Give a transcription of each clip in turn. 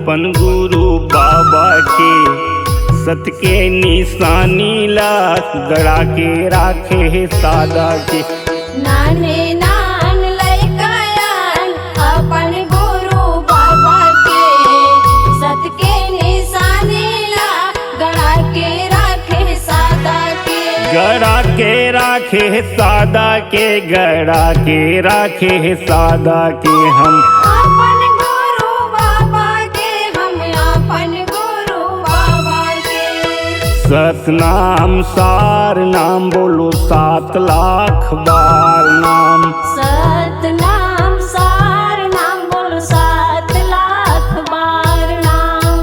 अपन गुरु बाबा के सत के निशानी ला गड़ा के राखे है सादा के। नाने नान लइकायन अपन गुरु बाबा के सत के निशानी ला गड़ा के राखे सादा के। गड़ा के राखे है सादा के, गड़ा के राखे है सादा के। हम अपन गुरु बाबा के, हम अपन गुरु बाबा के। सतनाम सार नाम बोलो 7 लाख बार नाम। सतनाम सार नाम बोलो 7 लाख बार नाम।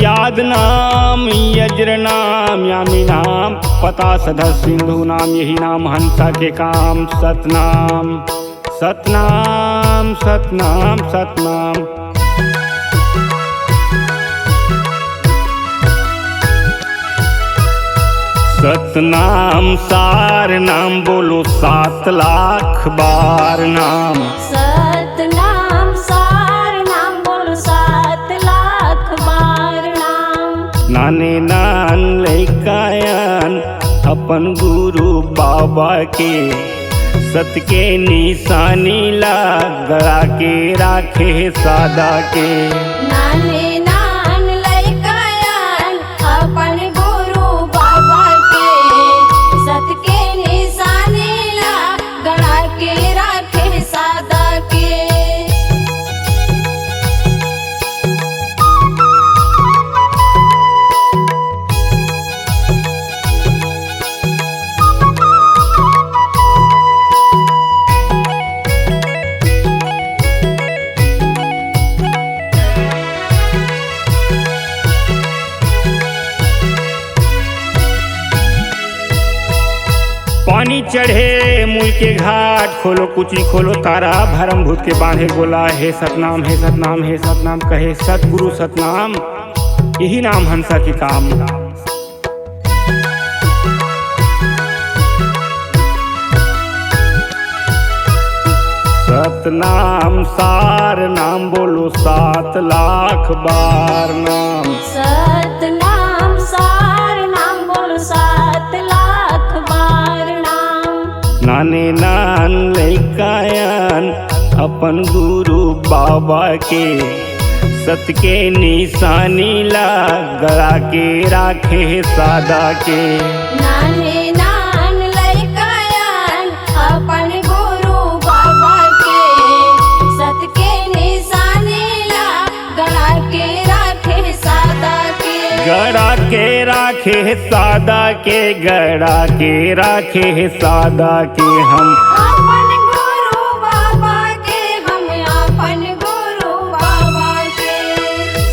याद नाम यज्र नाम यामी नाम पता सदा सिंधु नाम, यही नाम हंसा के काम। सतनाम सतनाम सतनाम सतनाम। सतनाम सार नाम बोलो 7 लाख बार नाम। सतनाम सार नाम बोलो 7 लाख बार नाम। नाने नान लइकायन अपन गुरु बाबा के सत के निशानी ला गड़ा के राखे है सादा के। नाने नान लइकायन अपन गुरु बाबा के सत के निशानी ला गड़ा के राखे सादा के। पानी चढ़े मूल के घाट, खोलो कुची खोलो तारा, भरम भूत के बांधे गोला। हे सतनाम हे सतनाम हे सतनाम कहे सतगुरु सतनाम, यही नाम हंसा के काम। सतनाम सार नाम बोलो 7 लाख बार नाम। सतनाम सार नाम बोलो 7 लाख बार नाम। नाने नान लइकायन अपन गुरु बाबा के सत के निशानी ला गड़ा के राखे है सादा के। नाने नान लइकायन अपन गुरु बाबा के सत के निशानी ला गड़ा के राखे सादा के। गड़ा के राखे है सादा के, गड़ा के राखे है सादा के। हम अपन गुरु बाबा के, हम अपन गुरु बाबा के।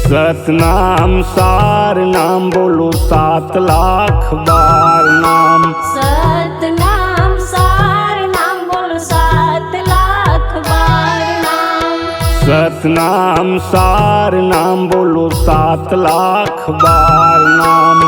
सतनाम सार नाम बोलो 7 लाख बार नाम। सतनाम सार नाम बोलो 7 लाख बार नाम। सतनाम सार नाम बोलो 7 लाख बार नाम।